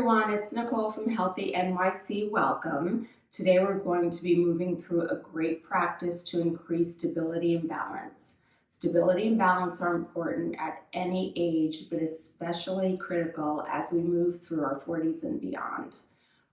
Everyone, it's Nicole from Healthy NYC. Welcome. Today we're going to be moving through a great practice to increase stability and balance. Stability and balance are important at any age, but especially critical as we move through our 40s and beyond.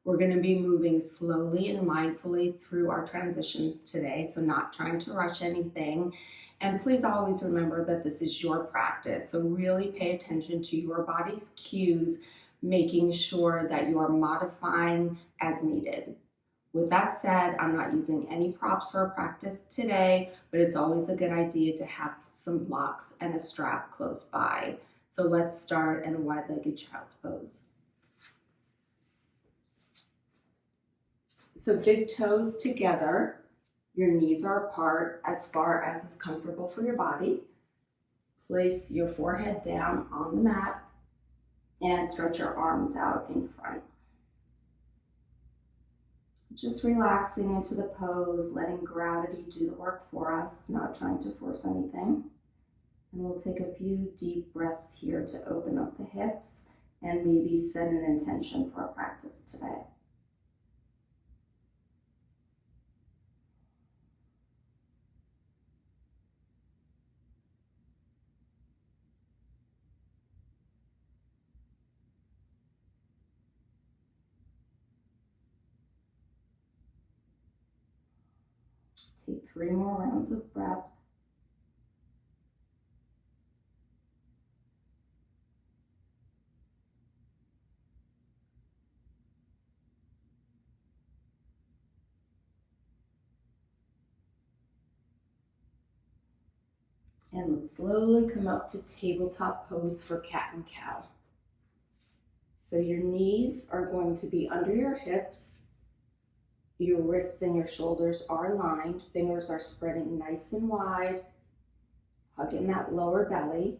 We're going to be moving slowly and mindfully through our transitions today, so not trying to rush anything. And please always remember that this is your practice, so really pay attention to your body's cues, making sure that you are modifying as needed. With that said, I'm not using any props for our practice today, but it's always a good idea to have some blocks and a strap close by. So let's start in a wide-legged child's pose. So big toes together, your knees are apart as far as is comfortable for your body. Place your forehead down on the mat and stretch your arms out in front. Just relaxing into the pose, letting gravity do the work for us, not trying to force anything. And we'll take a few deep breaths here to open up the hips and maybe set an intention for our practice today. Take 3 more rounds of breath. And let's slowly come up to tabletop pose for cat and cow. So your knees are going to be under your hips. Your wrists and your shoulders are aligned. Fingers are spreading nice and wide. Hugging that lower belly.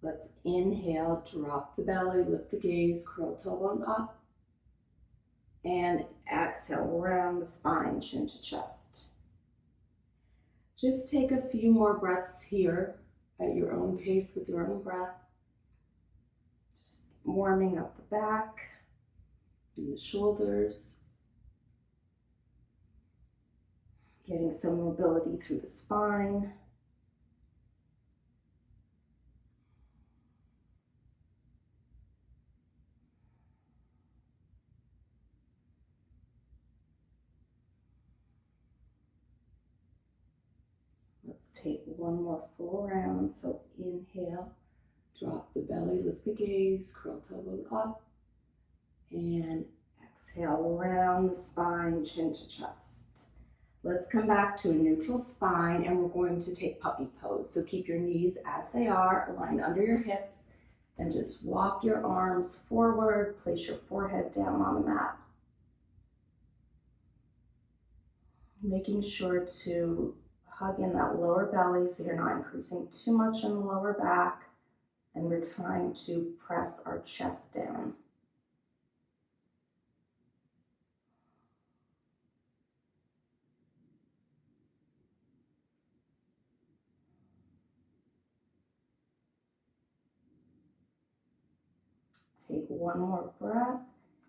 Let's inhale, drop the belly, lift the gaze, curl tailbone up. And exhale, round the spine, chin to chest. Just take a few more breaths here at your own pace with your own breath. Just warming up the back and the shoulders. Getting some mobility through the spine. Let's take one more full round. So inhale, drop the belly, lift the gaze, curl tailbone up. And exhale, round the spine, chin to chest. Let's come back to a neutral spine and we're going to take puppy pose. So keep your knees as they are, aligned under your hips, and just walk your arms forward, place your forehead down on the mat. Making sure to hug in that lower belly so you're not increasing too much in the lower back, and we're trying to press our chest down. Take one more breath,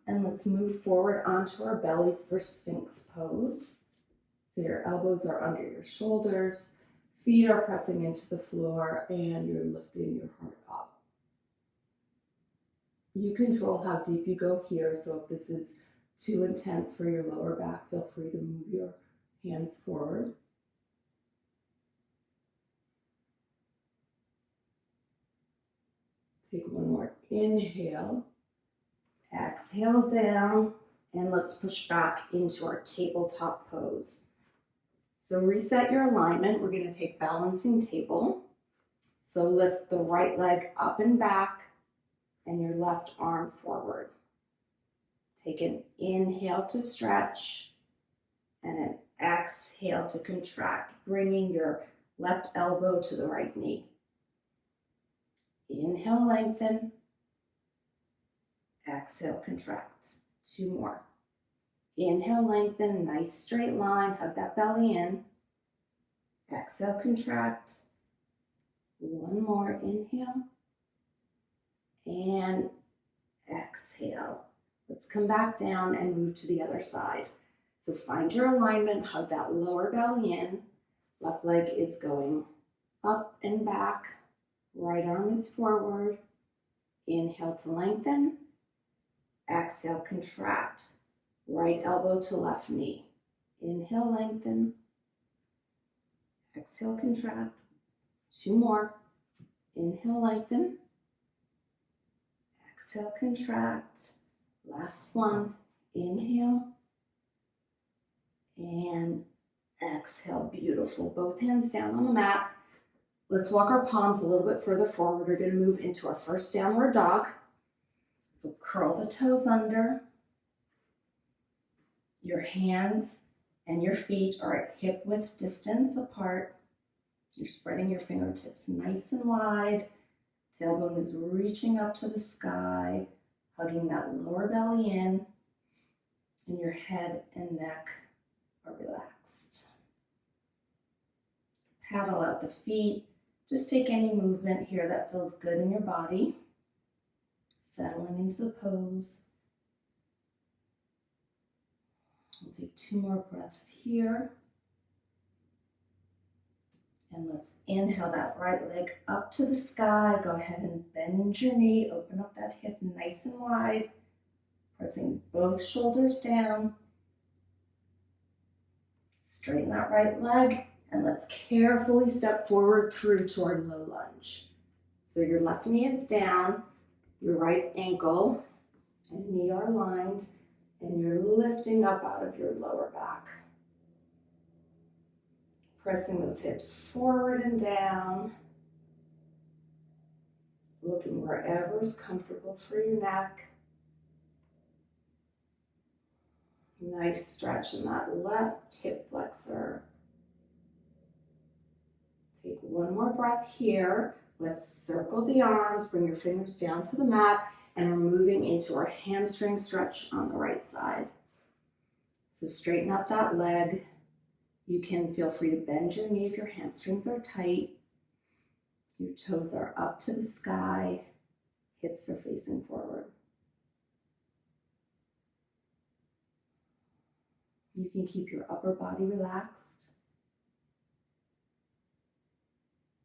and let's move forward onto our bellies for Sphinx Pose. So your elbows are under your shoulders, feet are pressing into the floor, and you're lifting your heart up. You control how deep you go here, so if this is too intense for your lower back, feel free to move your hands forward. Take one more inhale, exhale down, and let's push back into our tabletop pose. So reset your alignment. We're going to take balancing table. So lift the right leg up and back and your left arm forward. Take an inhale to stretch and an exhale to contract, bringing your left elbow to the right knee. Inhale, lengthen. Exhale, contract. 2 more. Inhale, lengthen, nice straight line, hug that belly in. Exhale, contract. 1 more, inhale. And exhale. Let's come back down and move to the other side. So find your alignment, hug that lower belly in. Left leg is going up and back. Right arm is forward. Inhale to lengthen. Exhale, contract. Right elbow to left knee. Inhale, lengthen. Exhale, contract. 2 more. Inhale, lengthen. Exhale, contract. Last one. Inhale. And exhale. Beautiful. Both hands down on the mat. Let's walk our palms a little bit further forward. We're going to move into our first downward dog. So curl the toes under. Your hands and your feet are at hip width distance apart. You're spreading your fingertips nice and wide. Tailbone is reaching up to the sky, hugging that lower belly in, and your head and neck are relaxed. Paddle out the feet. Just take any movement here that feels good in your body. Settling into the pose. We'll take 2 more breaths here. And let's inhale that right leg up to the sky. Go ahead and bend your knee. Open up that hip nice and wide. Pressing both shoulders down. Straighten that right leg. And let's carefully step forward through to our low lunge. So your left knee is down. Your right ankle and knee are aligned. And you're lifting up out of your lower back. Pressing those hips forward and down. Looking wherever is comfortable for your neck. Nice stretch in that left hip flexor. Take 1 more breath here. Let's circle the arms, bring your fingers down to the mat, and we're moving into our hamstring stretch on the right side. So straighten out that leg. You can feel free to bend your knee if your hamstrings are tight. Your toes are up to the sky. Hips are facing forward. You can keep your upper body relaxed.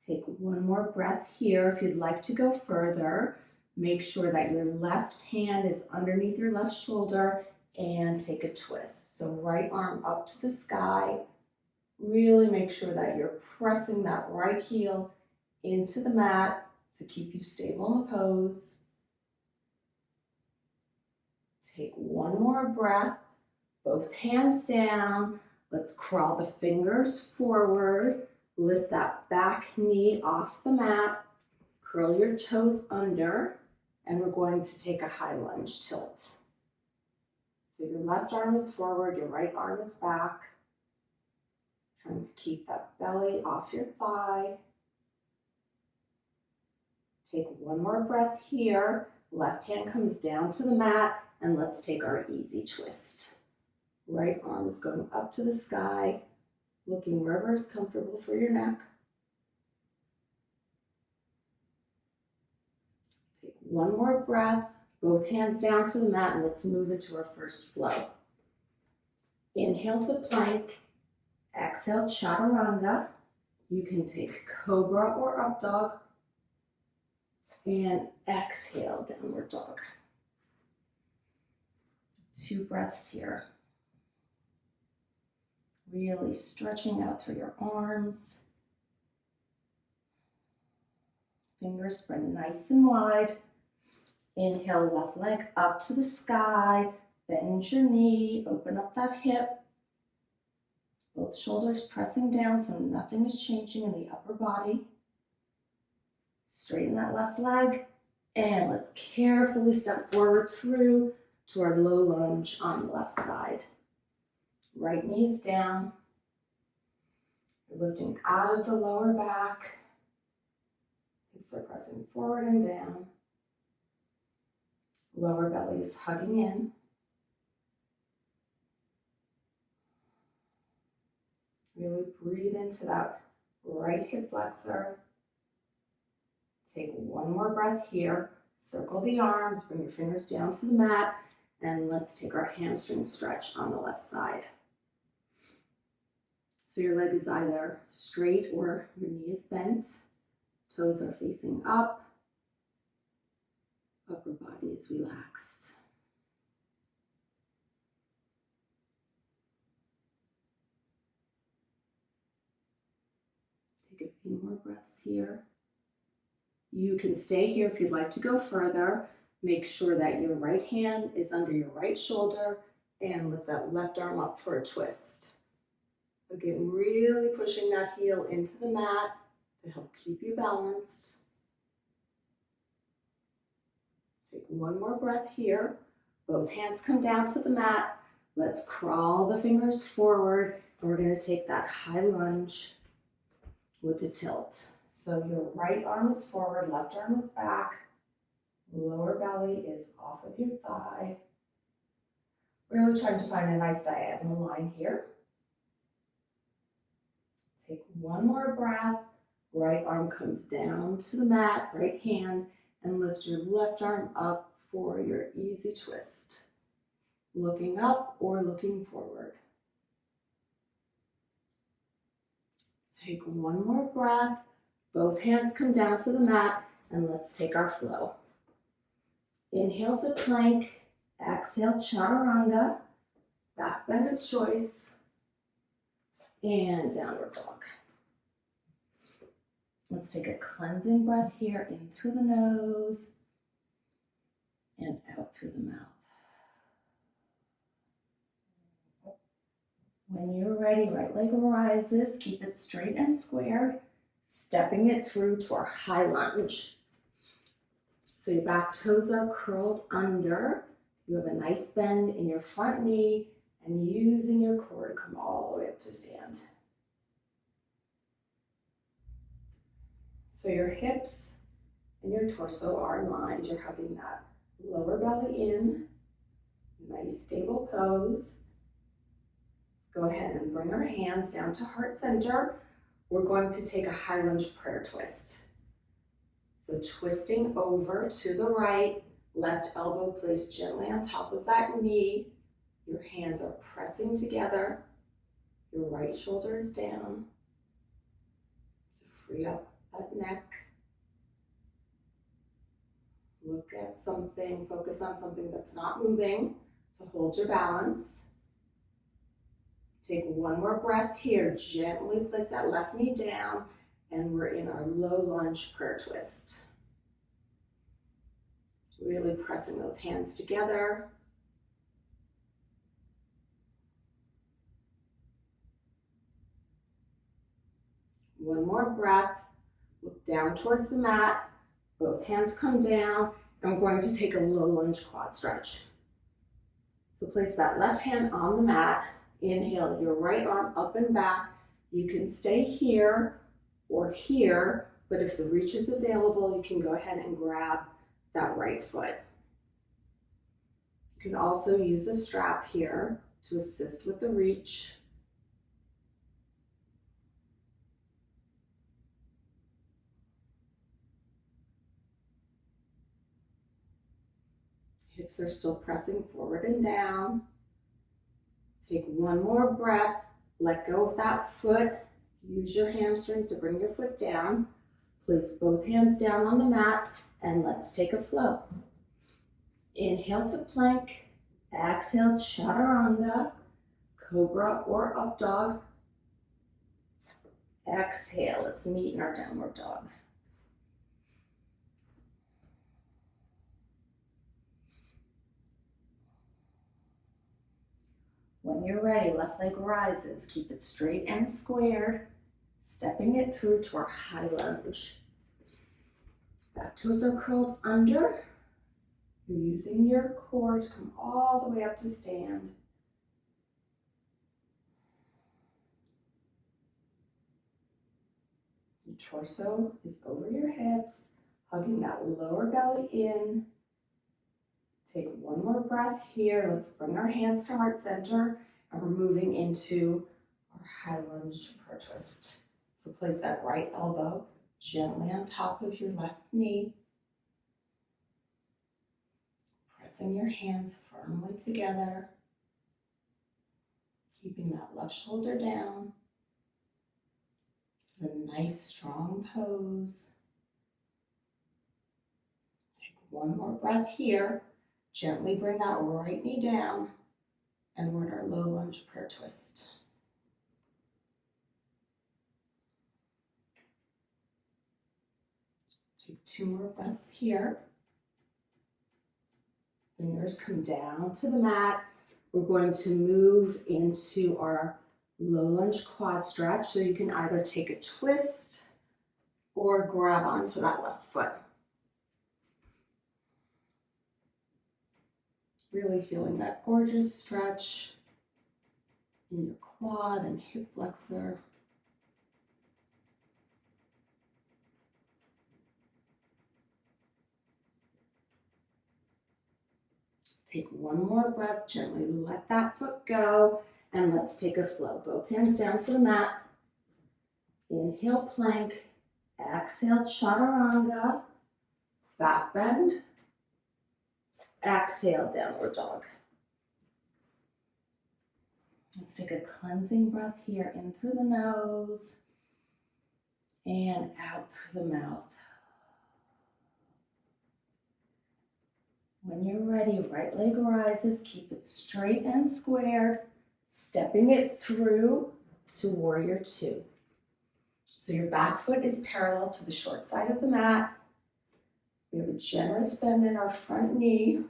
Take 1 more breath here. If you'd like to go further, make sure that your left hand is underneath your left shoulder and take a twist. So right arm up to the sky. Really make sure that you're pressing that right heel into the mat to keep you stable in the pose. Take 1 more breath. Both hands down. Let's crawl the fingers forward. Lift that back knee off the mat. Curl your toes under. And we're going to take a high lunge tilt. So your left arm is forward, your right arm is back. Trying to keep that belly off your thigh. Take 1 more breath here. Left hand comes down to the mat, and let's take our easy twist. Right arm is going up to the sky, looking wherever is comfortable for your neck. Take 1 more breath, both hands down to the mat, and let's move into our first flow. Inhale to plank, exhale chaturanga. You can take cobra or up dog, and exhale downward dog. 2 breaths here. Really stretching out through your arms. Fingers spread nice and wide. Inhale, left leg up to the sky. Bend your knee, open up that hip. Both shoulders pressing down so nothing is changing in the upper body. Straighten that left leg. And let's carefully step forward through to our low lunge on the left side. Right knee is down. You're lifting out of the lower back. Hips are pressing forward and down. Lower belly is hugging in. Really breathe into that right hip flexor. Take 1 more breath here. Circle the arms, bring your fingers down to the mat, and let's take our hamstring stretch on the left side. So your leg is either straight or your knee is bent. Toes are facing up. Upper body is relaxed. Take a few more breaths here. You can stay here if you'd like to go further. Make sure that your right hand is under your right shoulder and lift that left arm up for a twist. Again, really pushing that heel into the mat to help keep you balanced. Let's take one more breath here. Both hands come down to the mat. Let's crawl the fingers forward, and we're going to take that high lunge with a tilt. So your right arm is forward, left arm is back. Lower belly is off of your thigh. Really trying to find a nice diagonal line here. Take one more breath. Right arm comes down to the mat, right hand, and lift your left arm up for your easy twist. Looking up or looking forward. Take one more breath. Both hands come down to the mat, and let's take our flow. Inhale to plank, exhale chaturanga, back bend of choice, and downward dog. Let's take a cleansing breath here, in through the nose and out through the mouth. When you're ready, right leg rises, keep it straight and squared, stepping it through to our high lunge. So your back toes are curled under. You have a nice bend in your front knee and using your core to come all the way up to stand. So your hips and your torso are aligned. You're hugging that lower belly in. Nice stable pose. Let's go ahead and bring our hands down to heart center. We're going to take a high lunge prayer twist. So twisting over to the right, left elbow placed gently on top of that knee. Your hands are pressing together. Your right shoulder is down to free up that neck. Look at something, focus on something that's not moving to hold your balance. Take one more breath here. Gently place that left knee down, and we're in our low lunge prayer twist. Really pressing those hands together. One more breath. Look down towards the mat. Both hands come down, and we're going to take a low lunge quad stretch. So place that left hand on the mat. Inhale your right arm up and back. You can stay here or here, but if the reach is available, you can go ahead and grab that right foot. You can also use a strap here to assist with the reach. Hips are still pressing forward and down. Take one more breath. Let go of that foot. Use your hamstrings to bring your foot down. Place both hands down on the mat, and let's take a flow. Inhale to plank. Exhale, chaturanga, cobra or up dog. Exhale, let's meet in our downward dog. When you're ready, left leg rises. Keep it straight and squared, stepping it through to our high lunge. Back toes are curled under. You're using your core to come all the way up to stand. Your torso is over your hips, hugging that lower belly in. Take one more breath here. Let's bring our hands to heart center, and we're moving into our high lunge prayer twist. So place that right elbow gently on top of your left knee. Pressing your hands firmly together, keeping that left shoulder down. This is a nice, strong pose. Take one more breath here. Gently bring that right knee down, and we're in our low lunge prayer twist. Take 2 more breaths here. Fingers come down to the mat. We're going to move into our low lunge quad stretch. So you can either take a twist or grab onto that left foot. Really feeling that gorgeous stretch in your quad and hip flexor. Take one more breath, gently let that foot go, and let's take a flow. Both hands down to the mat. Inhale, plank. Exhale, chaturanga. Back bend. Exhale, downward dog. Let's take a cleansing breath here, in through the nose and out through the mouth. When you're ready, right leg rises, keep it straight and squared, stepping it through to warrior 2. So your back foot is parallel to the short side of the mat. We have a generous bend in our front knee.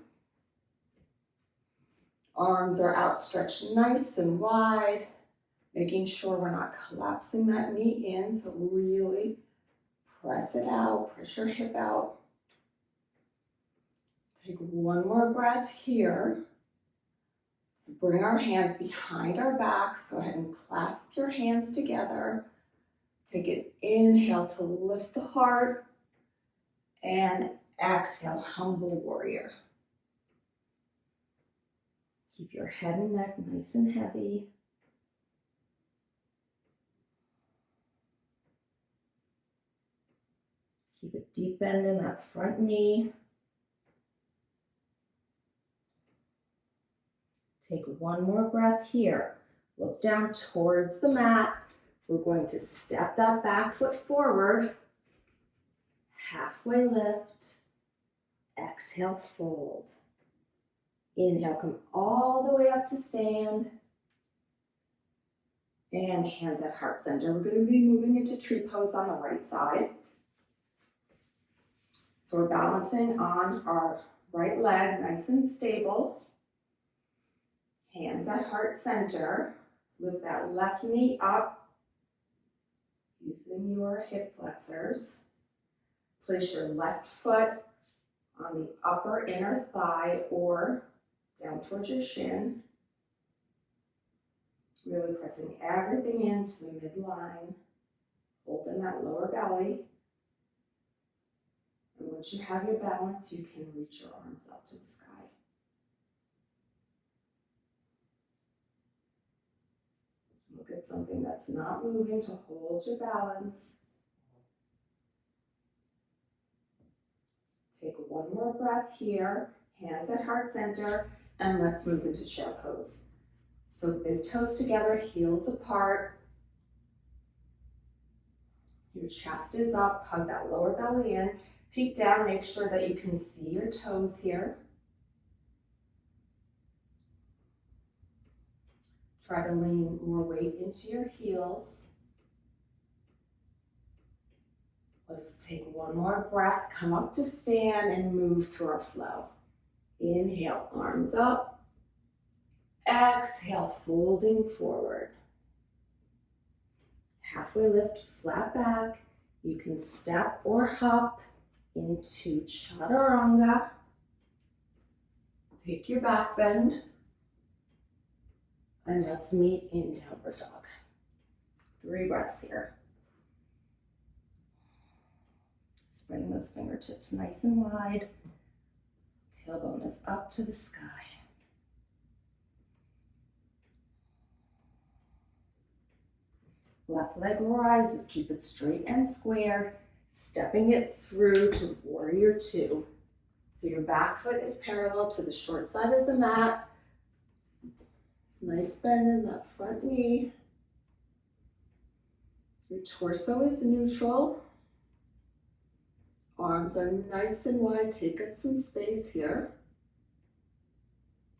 Arms are outstretched nice and wide, making sure we're not collapsing that knee in. So really press it out, press your hip out. Take one more breath here. Let's bring our hands behind our backs. Go ahead and clasp your hands together. Take an inhale to lift the heart. And exhale, humble warrior. Keep your head and neck nice and heavy. Keep a deep bend in that front knee. Take one more breath here. Look down towards the mat. We're going to step that back foot forward. Halfway lift. Exhale, fold. Inhale, come all the way up to stand. And hands at heart center. We're going to be moving into tree pose on the right side. So we're balancing on our right leg, nice and stable. Hands at heart center. Lift that left knee up, using your hip flexors. Place your left foot on the upper inner thigh or down towards your shin. Really pressing everything into the midline, holding that lower belly. And once you have your balance, you can reach your arms up to the sky. Look at something that's not moving to hold your balance. Take one more breath here, hands at heart center, and let's move into chair pose. So big toes together, heels apart. Your chest is up, hug that lower belly in. Peek down, make sure that you can see your toes here. Try to lean more weight into your heels. Let's take one more breath, come up to stand and move through our flow. Inhale, arms up. Exhale, folding forward. Halfway lift, flat back. You can step or hop into chaturanga. Take your back bend. And let's meet in downward dog. 3 breaths here. Spreading those fingertips nice and wide. Tailbone is up to the sky. Left leg rises, keep it straight and squared, stepping it through to warrior 2. So your back foot is parallel to the short side of the mat. Nice bend in that front knee. Your torso is neutral. Arms are nice and wide. Take up some space here.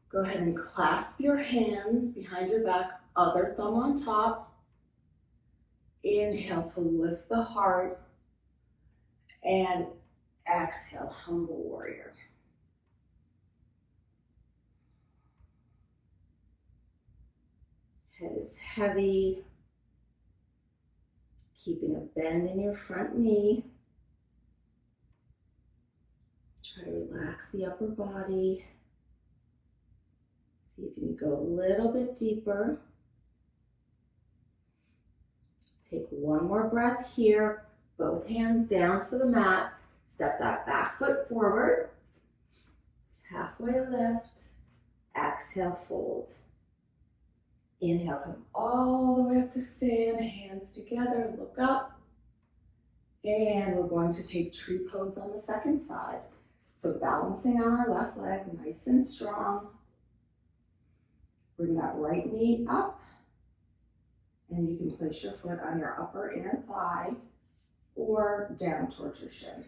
Go ahead and clasp your hands behind your back, other thumb on top. Inhale to lift the heart. And exhale, humble warrior. Head is heavy. Keeping a bend in your front knee. Try to relax the upper body. See if you can go a little bit deeper. Take one more breath here. Both hands down to the mat. Step that back foot forward. Halfway lift. Exhale, fold. Inhale, come all the way up to stand. Hands together, look up. And we're going to take tree pose on the second side. So balancing on our left leg, nice and strong. Bring that right knee up. And you can place your foot on your upper inner thigh or down towards your shin.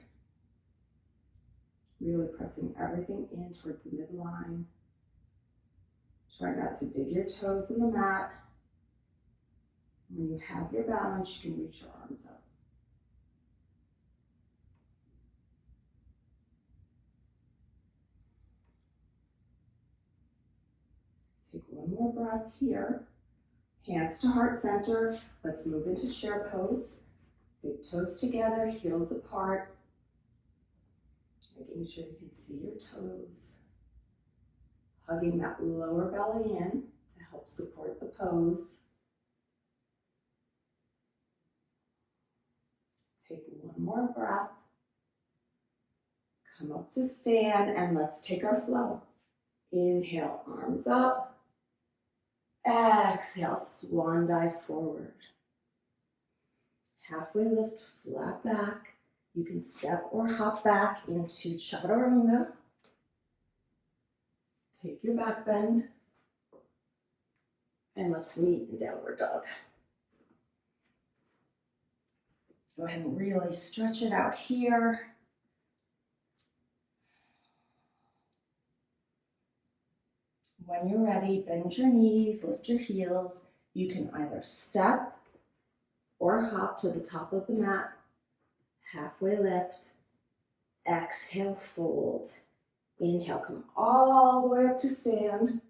Really pressing everything in towards the midline. Try not to dig your toes in the mat. When you have your balance, you can reach your arms up. Take one more breath here. Hands to heart center. Let's move into chair pose. Big toes together, heels apart. Making sure you can see your toes. Hugging that lower belly in to help support the pose. Take one more breath. Come up to stand and let's take our flow. Inhale, arms up. Exhale, swan dive forward. Halfway lift, flat back. You can step or hop back into chaturanga. Take your back bend. And let's meet in downward dog. Go ahead and really stretch it out here. When you're ready, bend your knees, lift your heels. You can either step or hop to the top of the mat. Halfway lift. Exhale, fold. Inhale, come all the way up to stand.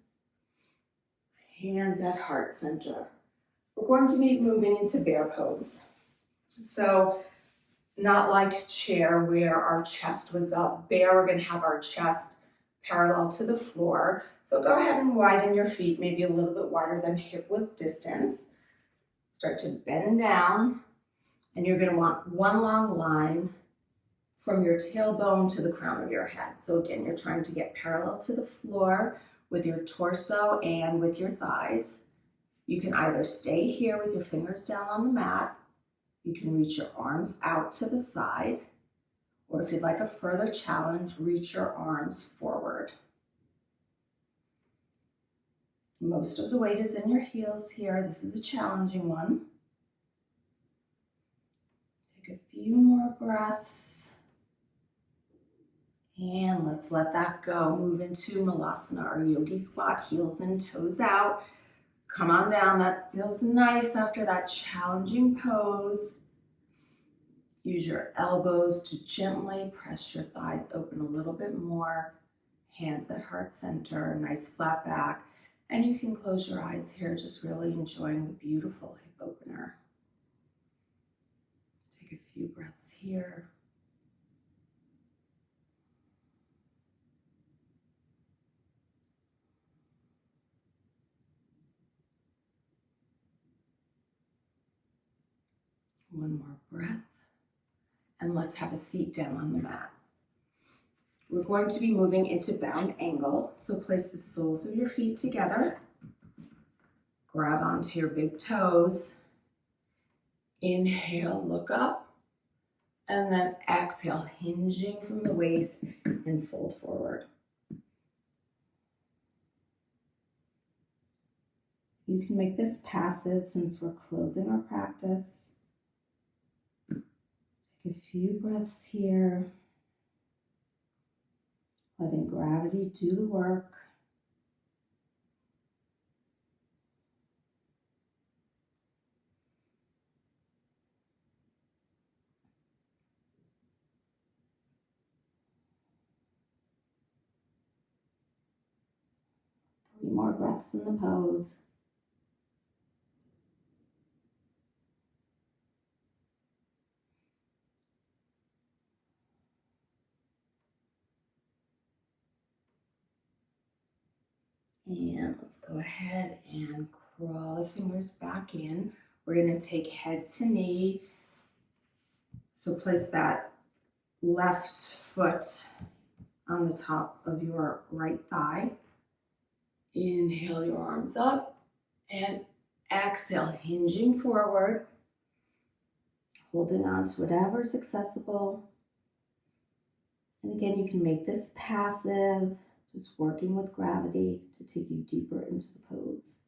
Hands at heart center. We're going to be moving into bear pose. So not like chair where our chest was up. Bear, we're going to have our chest parallel to the floor. So go ahead and widen your feet, maybe a little bit wider than hip width distance. Start to bend down, and you're going to want one long line from your tailbone to the crown of your head. So again, you're trying to get parallel to the floor with your torso and with your thighs. You can either stay here with your fingers down on the mat. You can reach your arms out to the side. Or if you'd like a further challenge, reach your arms forward. Most of the weight is in your heels here. This is a challenging one. Take a few more breaths. And let's let that go. Move into Malasana, our yogi squat, heels and toes out. Come on down. That feels nice after that challenging pose. Use your elbows to gently press your thighs open a little bit more. Hands at heart center, nice flat back. And you can close your eyes here, just really enjoying the beautiful hip opener. Take a few breaths here. One more breath. And let's have a seat down on the mat. We're going to be moving into bound angle. So place the soles of your feet together. Grab onto your big toes. Inhale, look up. And then exhale, hinging from the waist and fold forward. You can make this passive since we're closing our practice. Take a few breaths here, letting gravity do the work. Three more breaths in the pose. And let's go ahead and crawl the fingers back in. We're going to take head to knee. So place that left foot on the top of your right thigh. Inhale your arms up and exhale, hinging forward, holding on to whatever's accessible. And again, you can make this passive, just working with gravity to take you deeper into the pose.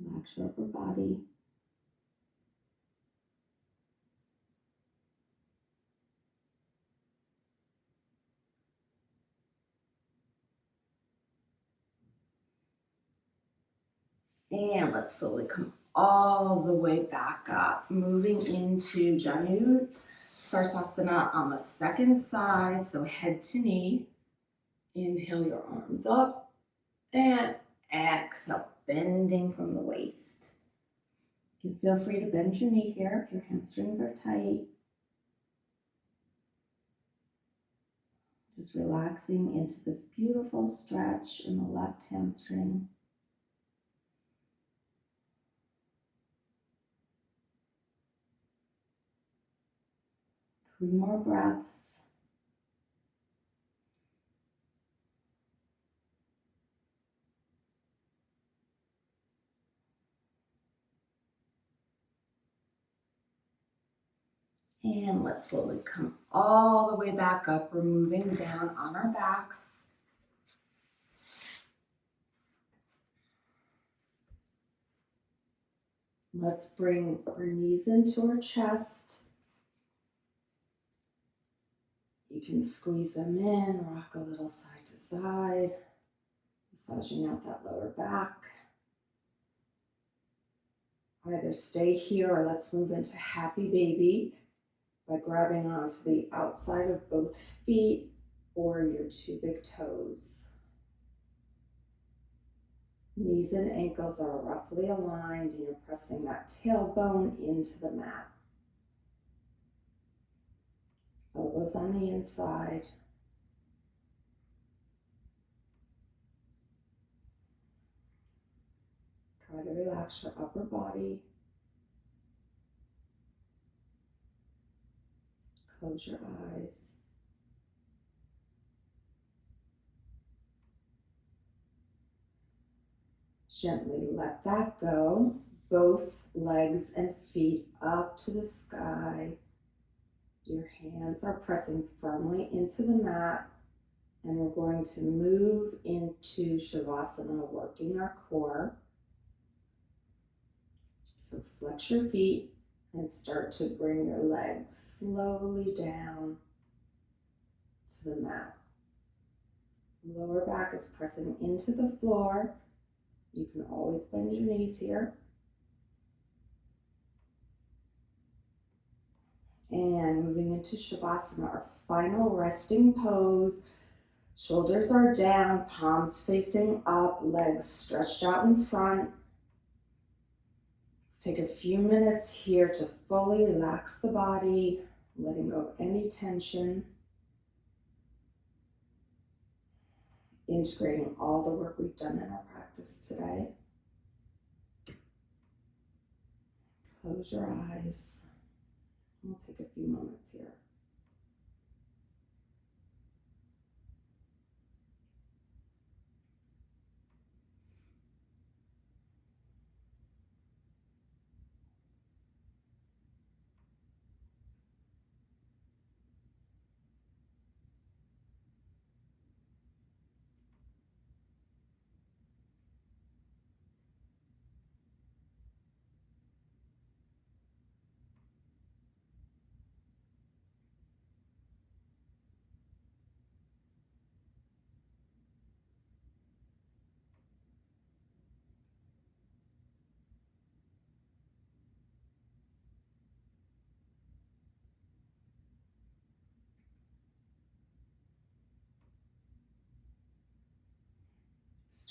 Relax your upper body. And let's slowly come all the way back up, moving into Janu Savasana on the second side, so head to knee. Inhale your arms up and exhale, bending from the waist. You can feel free to bend your knee here if your hamstrings are tight. Just relaxing into this beautiful stretch in the left hamstring. Three more breaths. And let's slowly come all the way back up. We're moving down on our backs. Let's bring our knees into our chest. You can squeeze them in, rock a little side to side, massaging out that lower back. Either stay here or let's move into happy baby by grabbing onto the outside of both feet or your two big toes. Knees and ankles are roughly aligned and you're pressing that tailbone into the mat. Elbows on the inside. Try to relax your upper body. Close your eyes. Gently let that go. Both legs and feet up to the sky. Your hands are pressing firmly into the mat. And we're going to move into Savasana, working our core. So flex your feet and start to bring your legs slowly down to the mat. Lower back is pressing into the floor. You can always bend your knees here. And moving into Savasana, our final resting pose. Shoulders are down, palms facing up, legs stretched out in front. Let's take a few minutes here to fully relax the body, letting go of any tension. Integrating all the work we've done in our practice today. Close your eyes. We'll take a few moments here.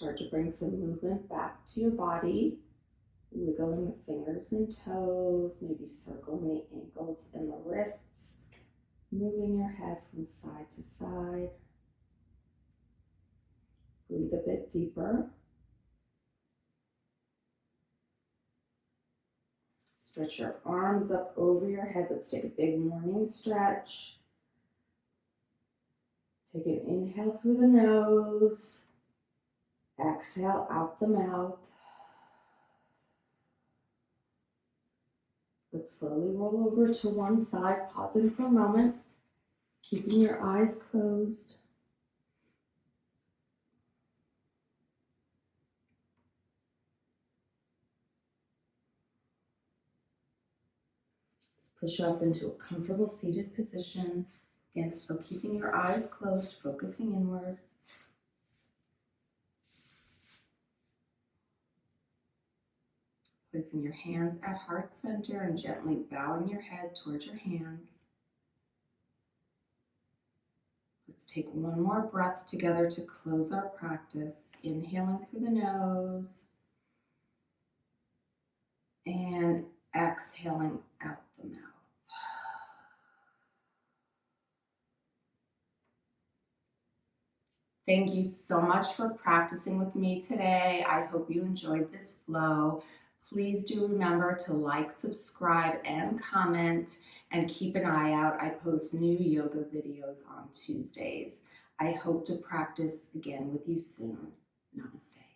Start to bring some movement back to your body, wiggling the fingers and toes, maybe circling the ankles and the wrists, moving your head from side to side. Breathe a bit deeper. Stretch your arms up over your head. Let's take a big morning stretch. Take an inhale through the nose. Exhale out the mouth. Let's slowly roll over to one side, pausing for a moment, keeping your eyes closed. Let's push up into a comfortable seated position. Again, still keeping your eyes closed, focusing inward. Placing your hands at heart center and gently bowing your head towards your hands. Let's take one more breath together to close our practice. Inhaling through the nose and exhaling out the mouth. Thank you so much for practicing with me today. I hope you enjoyed this flow. Please do remember to like, subscribe, and comment, and keep an eye out. I post new yoga videos on Tuesdays. I hope to practice again with you soon. Namaste.